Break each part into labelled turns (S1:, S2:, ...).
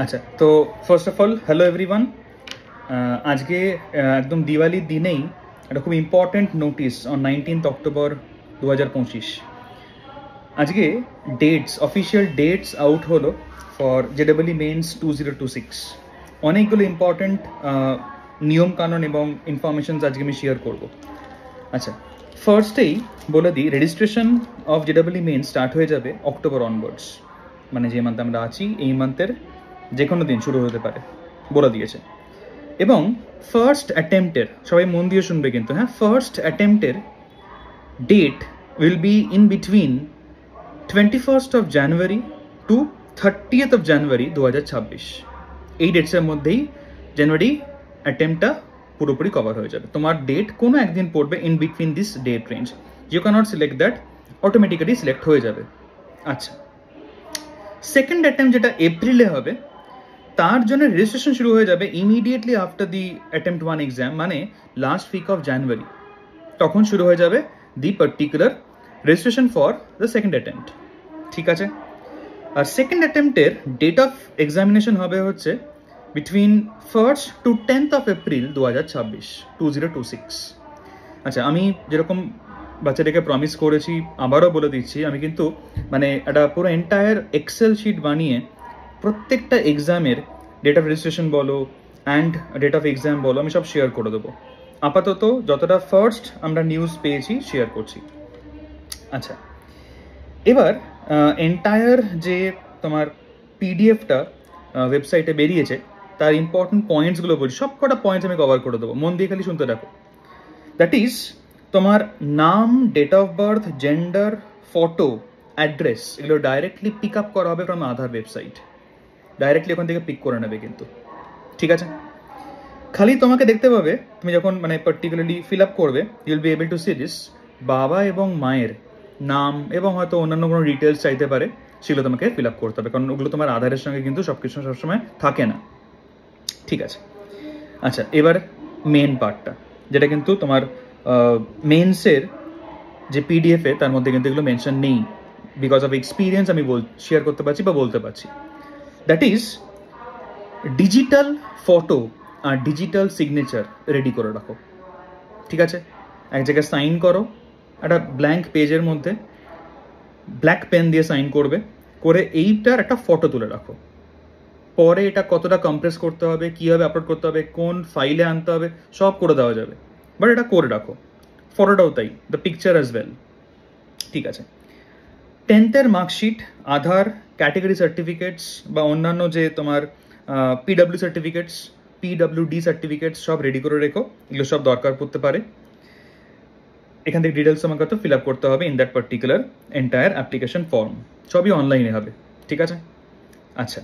S1: আচ্ছা, তো first of all hello everyone. আজকে একদম দিওয়ালির দিনেই একটা খুব important notice on 19th October 2025। আজকে অফিসিয়াল ডেটস আউট হলো ফর জেডাবলি মেন্স 2026। অনেকগুলো ইম্পর্ট্যান্ট নিয়মকানুন এবং ইনফরমেশনস আজকে আমি শেয়ার করব। আচ্ছা, ফার্স্টেই বলে দিই, রেজিস্ট্রেশন অফ জেডাবলি মেন্স স্টার্ট হয়ে যাবে অক্টোবর অনওয়ার্ডস, মানে যে মান্থে আমরা আছি এই মান্থের যে কোনো দিন শুরু হতে পারে বলে দিয়েছে। এবং ফার্স্ট অ্যাটেম্পটের, সবাই মন দিয়ে শুনবে কিন্তু, হ্যাঁ, ফার্স্ট অ্যাটেম্পটের date will be in between 21st of January to 30th of January 2026। এই ডেটসের মধ্যেই জানুয়ারি অ্যাটেম্পটা পুরোপুরি কভার হয়ে যাবে। তোমার ডেট কোনো একদিন পড়বে in between this date range, you can't select that, automatically select হয়ে যাবে। আচ্ছা, সেকেন্ড অ্যাটেম্প যেটা এপ্রিলে হবে, তার জন্য রেজিস্ট্রেশন শুরু হয়ে যাবে immediately after the attempt 1 exam, মানে লাস্ট উইক অফ জানুয়ারি। তখন শুরু হয়ে যাবে the particular registration for the second attempt. ঠিক আছে, আর সেকেন্ড অ্যাটেম্পটের ডেট অফ এক্সামিনেশন হবে হচ্ছে between 1st to 10th of April 2026। আচ্ছা, আমি যেরকম বাচ্চাদেরকে প্রমিস করেছি আবারও বলে দিচ্ছি, আমি কিন্তু মানে একটা পুরো এন্টায়ার এক্সেল শিট বানিয়ে প্রত্যেকটা এক্সামের ডেট অফ রেজিস্ট্রেশন বলো অ্যান্ড ডেট অফ এক্সাম বলো আমি সব শেয়ার করে দেবো। আপাতত যতটা ফার্স্ট আমরা নিউজ পেয়েছি শেয়ার করছি। আচ্ছা, এবার এন্টায়ার যে তোমার পিডিএফটা ওয়েবসাইটে বেরিয়েছে তার ইম্পর্টেন্ট পয়েন্টসগুলো বলছি, সব কটা পয়েন্টস আমি কভার করে দেবো, মন দিয়ে খালি শুনতে দেখো। দ্যাট ইজ তোমার নাম, date of birth, gender, photo, address, এগুলো ডাইরেক্টলি পিক আপ করা হবে ফ্রম আধার ওয়েবসাইট। ডাইরেক্টলি ওখান থেকে পিক করে নেবে কিন্তু, ঠিক আছে? খালি তোমাকে দেখতে পাবে, তুমি যখন মানে পার্টিকুলারলি ফিল আপ করবে, you will be able to see this, বাবা এবং মায়ের নাম এবং হয়তো অন্যান্য কোনো ডিটেলস চাইতে পারে, সেগুলো তোমাকে ফিল আপ করতে হবে, কারণ ওগুলো তোমার আধারের সঙ্গে কিন্তু সব কিছু সবসময় থাকে না। ঠিক আছে, আচ্ছা, এবার মেন পার্টটা, যেটা কিন্তু তোমার মেন্সের যে পিডিএফে তার মধ্যে কিন্তু এগুলো মেনশন নেই, বিকজ অফ এক্সপিরিয়েন্স আমি শেয়ার করতে পারছি বা বলতে পারছি। দ্যাট ইজ ডিজিটাল ফটো আর ডিজিটাল সিগনেচার রেডি করে রাখো। ঠিক আছে, এক জায়গায় সাইন করো, একটা ব্ল্যাঙ্ক পেজের মধ্যে ব্ল্যাক পেন দিয়ে সাইন করবে, করে এইটার একটা ফটো তুলে রাখো। পরে এটা কতটা কম্প্রেস করতে হবে, কীভাবে আপলোড করতে হবে, কোন ফাইলে আনতে হবে, সব করে দেওয়া যাবে, বাট এটা করে রাখো। ফটোটাও তাই, দ্য পিকচার অ্যাজ ওয়েল। ঠিক আছে, 10th মার্কশিট, আধার, ক্যাটেগরি সার্টিফিকেটস বা অন্যান্য যে তোমার পিডাব্লিউ সার্টিফিকেটস, পিডাব্লিউডি সার্টিফিকেটস সব রেডি করে রেখো, এগুলো সব দরকার পড়তে পারে। এখান থেকে ডিটেলস আমাকে তো ফিল আপ করতে হবে in that particular entire application form, সবই অনলাইনে হবে। ঠিক আছে, আচ্ছা,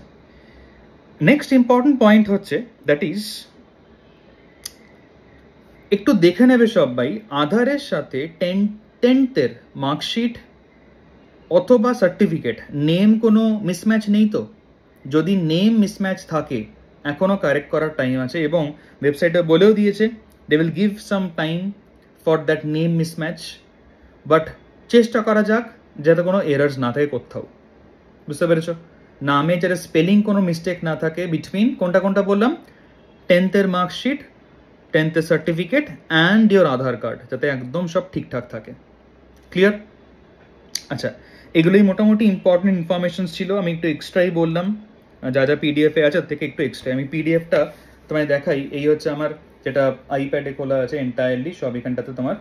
S1: নেক্সট ইম্পর্টেন্ট পয়েন্ট হচ্ছে দ্যাট ইজ একটু দেখে নেবে সবাই আধারের সাথে 10th মার্কশিট অথবা সার্টিফিকেট নেম কোনো মিসম্যাচ নেই তো? যদি নেম মিসম্যাচ থাকে এখনও কারেক্ট করার টাইম আছে, এবং ওয়েবসাইটে বলেও দিয়েছে they will give some time for that name mismatch, but চেষ্টা করা যাক যাতে কোনো এরার্স না থাকে কোথাও। বুঝতে পেরেছ? নামে যাতে স্পেলিং কোনো মিস্টেক না থাকে বিটুইন কোনটা কোনটা বললাম, 10th marksheet, 10th certificate and your Aadhaar card, যাতে একদম সব ঠিকঠাক থাকে। ক্লিয়ার? আচ্ছা, এগুলোই মোটামুটি ইম্পর্টেন্ট ইনফরমেশন ছিল, আমি একটু এক্সট্রাই বললাম, যা যা পিডিএফে আছে তার থেকে একটু এক্সট্রা। আমি পিডিএফটা তোমায় দেখাই, এই হচ্ছে আমার যেটা আইপ্যাডে খোলা আছে এন্টায়ারলি, সব এখানটাতে তোমার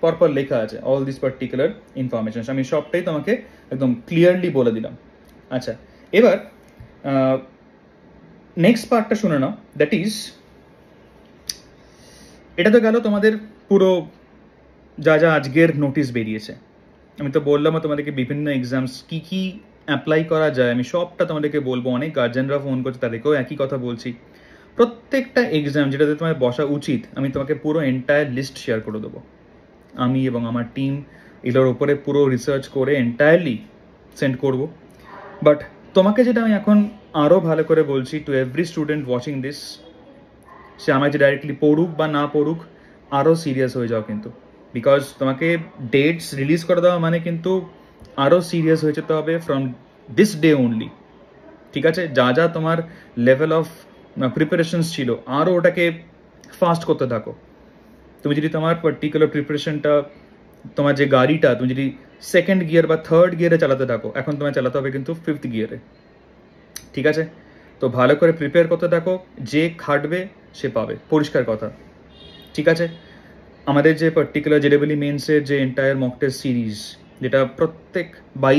S1: পরপর লেখা আছে অল দিস পার্টিকুলার ইনফরমেশন, আমি সবটাই তোমাকে একদম ক্লিয়ারলি বলে দিলাম। আচ্ছা, এবার নেক্সট পার্টটা শুনে নাও, দ্যাট ইজ এটা তো গেল তোমাদের পুরো যা যা আজকের নোটিশ বেরিয়েছে। আমি তো বললাম তোমাদেরকে বিভিন্ন এক্সামস কী কী অ্যাপ্লাই করা যায় আমি সবটা তোমাদেরকে বলবো। অনেক গার্জেনরা ফোন করছে, তাদেরকেও একই কথা বলছি। প্রত্যেকটা এক্সাম যেটাতে তোমার বসা উচিত আমি তোমাকে পুরো এন্টায়ার লিস্ট শেয়ার করে দেবো। আমি এবং আমার টিম এগুলোর ওপরে পুরো রিসার্চ করে এন্টায়ারলি সেন্ড করব। বাট তোমাকে যেটা আমি এখন আরও ভালো করে বলছি, to every student watching this, সে আমাকে ডাইরেক্টলি পড়ুক বা না পড়ুক, আরও সিরিয়াস হয়ে যাও কিন্তু, বিকজ তোমাকে ডেটস রিলিজ করে দেওয়া মানে কিন্তু আরও সিরিয়াস হয়ে যেতে হবে ফ্রম দিস ডে অনলি। ঠিক আছে, যা যা তোমার লেভেল অফ প্রিপারেশনস ছিল আরও ওটাকে ফাস্ট করতে থাকো। তুমি যদি তোমার পার্টিকুলার প্রিপারেশনটা, তোমার যে গাড়িটা তুমি যদি সেকেন্ড গিয়ার বা থার্ড গিয়ারে চালাতে থাকো, এখন তোমায় চালাতে হবে কিন্তু ফিফথ গিয়ারে। ঠিক আছে, তো ভালো করে প্রিপেয়ার করতে থাকো, যে খাটবে সে পাবে, পরিষ্কার কথা। ঠিক আছে, আমাদের যে পার্টিকুলার জেডব্লিউ মেন্সের যে এন্টায়ার মক টেস্ট সিরিজ, যেটা প্রত্যেক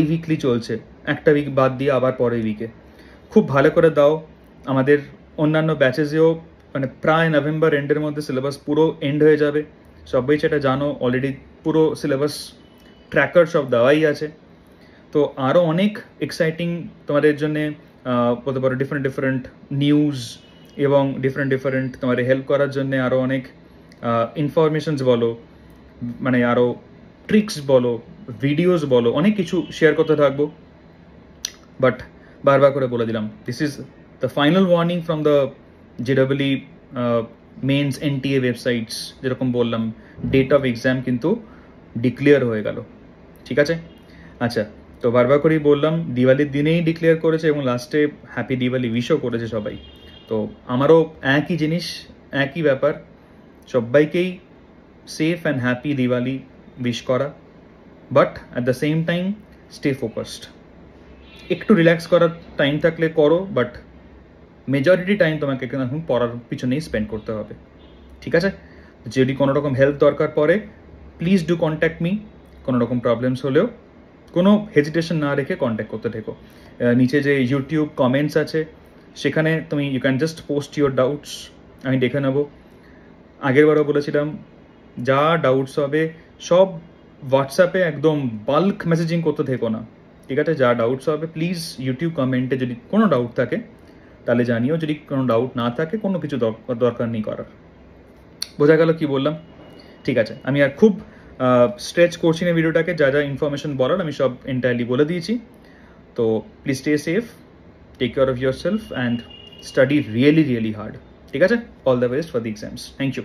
S1: উইকলি চলছে, একটা উইক বাদ দিয়ে আবার পরের উইকে, খুব ভালো করে দাও। আমাদের অন্যান্য ব্যাচেসেও মানে প্রায় নভেম্বর এন্ডের মধ্যে সিলেবাস পুরো এন্ড হয়ে যাবে, সবাই সেটা জানো, অলরেডি পুরো সিলেবাস ট্র্যাকার সব দেওয়াই আছে। তো আরও অনেক এক্সাইটিং তোমাদের জন্যে বলতে পারো ডিফারেন্ট নিউজ এবং ডিফারেন্ট তোমাদের হেল্প করার জন্যে আরও অনেক ইনফরমেশনস বলো, মানে আরও ট্রিক্স বলো, ভিডিওস বলো, অনেক কিছু শেয়ার করতে থাকবো। বাট বারবার করে বলে দিলাম, this is the final warning from the JW mains NTA websites. যেরকম বললাম, ডেট অফ এক্সাম কিন্তু ডিক্লেয়ার হয়ে গেল। ঠিক আছে, আচ্ছা, তো বারবার করেই বললাম, দিওয়ালির দিনেই ডিক্লেয়ার করেছে এবং লাস্টে হ্যাপি দিওয়ালি উইশও করেছে সবাই। তো আমারও একই জিনিস, একই ব্যাপার, সবাইকেই safe and happy Diwali wish করা। But at the same time stay focused. একটু রিল্যাক্স করার টাইম থাকলে করো, বাট মেজরিটি টাইম তোমাকে এখন পড়ার পিছনেই স্পেন্ড করতে হবে। ঠিক আছে, যদি কোনো রকম হেল্প দরকার পড়ে, প্লিজ ডু কন্ট্যাক্ট মি। কোনো রকম প্রবলেমস হলেও কোনো হেজিটেশন না রেখে কন্ট্যাক্ট করতে থেকো। নিচে যে ইউটিউব কমেন্টস আছে, সেখানে তুমি you can just post your doubts, আমি দেখে নেবো। আগেরবারও বলেছিলাম, যা ডাউটস হবে সব হোয়াটসঅ্যাপে একদম বাল্ক মেসেজিং করতে থেকো না। ঠিক আছে, যা ডাউটস হবে প্লিজ ইউটিউব কমেন্টে যদি কোনো ডাউট থাকে তাহলে জানিও, যদি কোনো ডাউট না থাকে কোনো কিছু দরকার নেই করার। বোঝা গেল কি বললাম? ঠিক আছে, আমি আর খুব স্ট্রেচ করছি না ভিডিওটাকে, যা যা ইনফরমেশন বলার আমি সব এন্টায়ারলি বলে দিয়েছি। তো please stay safe, take care of yourself and study really hard. ঠিক আছে, all the best for the exams. Thank you.